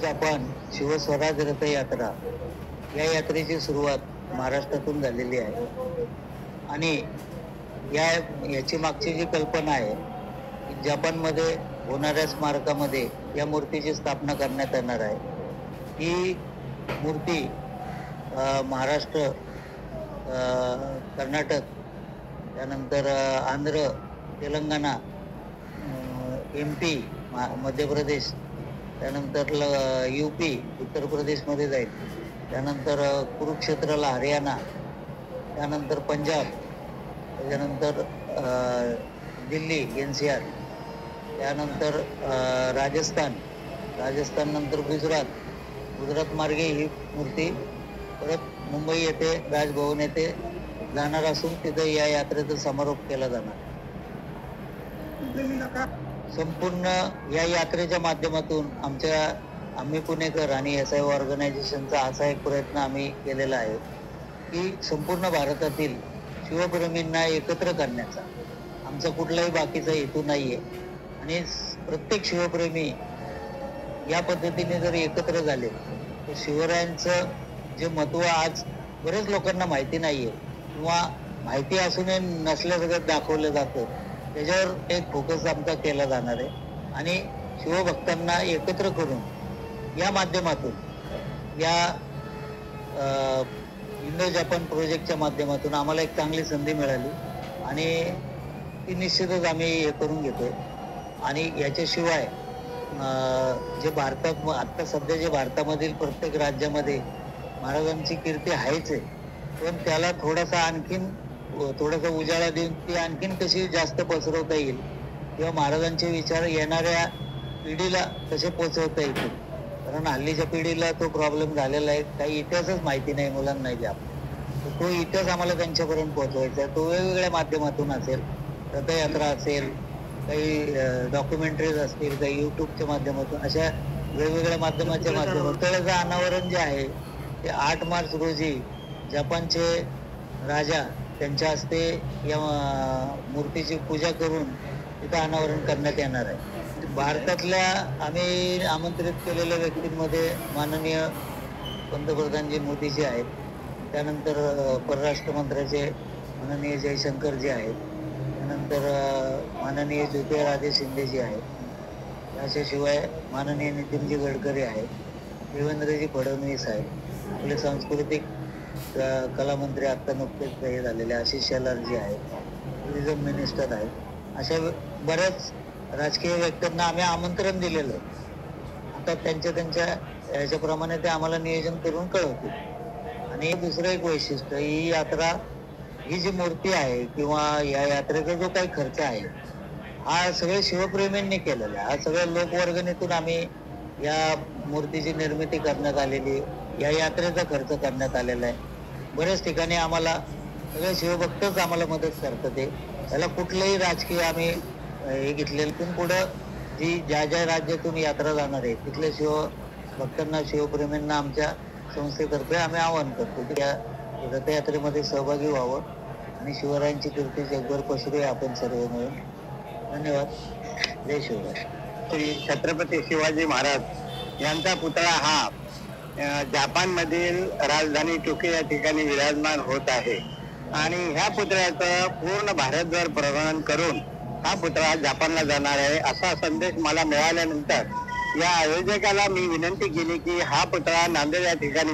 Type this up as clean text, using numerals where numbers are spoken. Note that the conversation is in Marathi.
जपान शिवस्वराज रथयात्रा या यात्रेची सुरुवात महाराष्ट्रातून झालेली आहे आणि याची मागची जी कल्पना आहे की जपानमध्ये होणाऱ्या स्मारकामध्ये या मूर्तीची स्थापना करण्यात येणार आहे। ही मूर्ती महाराष्ट्र, कर्नाटक, त्यानंतर आंध्र, तेलंगणा, MP, मध्य प्रदेश, त्यानंतर UP उत्तर प्रदेशमध्ये जाईल, त्यानंतर कुरुक्षेत्राला हरियाणा, त्यानंतर पंजाब, त्याच्यानंतर दिल्ली NCR, त्यानंतर राजस्थान नंतर गुजरात मार्गे ही मूर्ती परत मुंबई येथे राजभवन येथे जाणार असून तिथे या यात्रेचा समारोप केला जाणार। संपूर्ण या यात्रेच्या माध्यमातून आम्ही पुणेकर आणि SI ऑर्गनायझेशनचा असा एक प्रयत्न आम्ही केलेला आहे की संपूर्ण भारतातील शिवप्रेमींना एकत्र करण्याचा आमचा कुठलाही बाकीचा हेतू नाहीये आणि प्रत्येक शिवप्रेमी या पद्धतीने जर एकत्र झाले तर शिवरायांचं जे महत्त्व आज बरेच लोकांना माहिती नाहीये किंवा माहिती असूनही नसल्यासारखं दाखवलं जातं, त्याच्यावर एक फोकस आमचा केला जाणार आहे आणि शिवभक्तांना एकत्र करून या माध्यमातून या इंडो जपान प्रोजेक्टच्या माध्यमातून आम्हाला एक चांगली संधी मिळाली आणि ती निश्चितच आम्ही हे करून घेतोय। आणि याच्याशिवाय जे भारतात आत्ता सध्या जे भारतामधील प्रत्येक राज्यामध्ये महाराजांची कीर्ती आहेच आहे, पण त्याला थोडासा उजाळा देऊन ती आणखीन कशी जास्त पसरवता येईल किंवा महाराजांचे विचार येणाऱ्या पिढीला कसे पोचवता येतील, कारण हल्लीच्या पिढीला तो प्रॉब्लेम झालेला आहे, काही इतिहासच माहिती नाही मुलांना द्या, तो इतिहास आम्हाला त्यांच्यापर्यंत पोहोचवायचा आहे। तो वेगवेगळ्या माध्यमातून असेल, रथयात्रा असेल, काही डॉक्युमेंटरीज असतील, काही यूट्यूबच्या माध्यमातून, अशा वेगवेगळ्या माध्यमाच्या माध्यमातून पुतळ्याचं अनावरण जे आहे ते 8 मार्च रोजी जपानचे राजा त्यांच्या हस्ते या मूर्तीची पूजा करून तिथं अनावरण करण्यात येणार आहे। भारतातल्या आम्ही आमंत्रित केलेल्या व्यक्तींमध्ये माननीय पंतप्रधानजी मोदीजी आहेत, त्यानंतर परराष्ट्र मंत्र्याचे माननीय जयशंकरजी आहेत, त्यानंतर माननीय ज्योतिरादित्य शिंदेजी आहेत, याच्याशिवाय माननीय नितीनजी गडकरी आहेत, देवेंद्रजी फडणवीस आहेत, आपले सांस्कृतिक कलामंत्री आत्ता नुकतेच हे झालेले आशिष शेलारजी आहेत, टुरिझम मिनिस्टर आहेत, अशा बऱ्याच राजकीय व्यक्तींना आम्ही आमंत्रण दिलेलं आहे। आता त्यांच्या याच्याप्रमाणे ते आम्हाला नियोजन करून कळवतील। आणि दुसरं एक वैशिष्ट्य, ही यात्रा, ही जी मूर्ती आहे किंवा या यात्रेचा जो काही खर्च आहे हा सगळे शिवप्रेमींनी केलेला आहे, हा सगळ्या लोकवर्गणीतून आम्ही या मूर्तीची निर्मिती करण्यात आलेली, या यात्रेचा खर्च करण्यात आलेला आहे। बऱ्याच ठिकाणी आम्हाला सगळे शिवभक्तच आम्हाला मदत करतात, त्याला कुठलंही राजकीय आम्ही हे घेतलेलं। इथून पुढं ज्या राज्यातून यात्रा जाणार आहे तिथल्या शिवभक्तांना, शिवप्रेमींना आमच्या संस्थेतर्फे आम्ही आवाहन करतो की या रथयात्रेमध्ये सहभागी व्हावं आणि शिवरायांची कीर्ती जगभर पसरूया आपण सर्व मिळून। धन्यवाद। जय शिवराय। श्री छत्रपती शिवाजी महाराज यांचा पुतळा हा जपानमधील राजधानी टोकियो या ठिकाणी विराजमान होत आहे आणि ह्या पुतळ्याचं पूर्ण भारतभर प्रसारण करून हा पुतळा जपानला जाणार आहे असा संदेश मला मिळाल्यानंतर या आयोजकाला मी विनंती केली की हा पुतळा नांदेड या ठिकाणी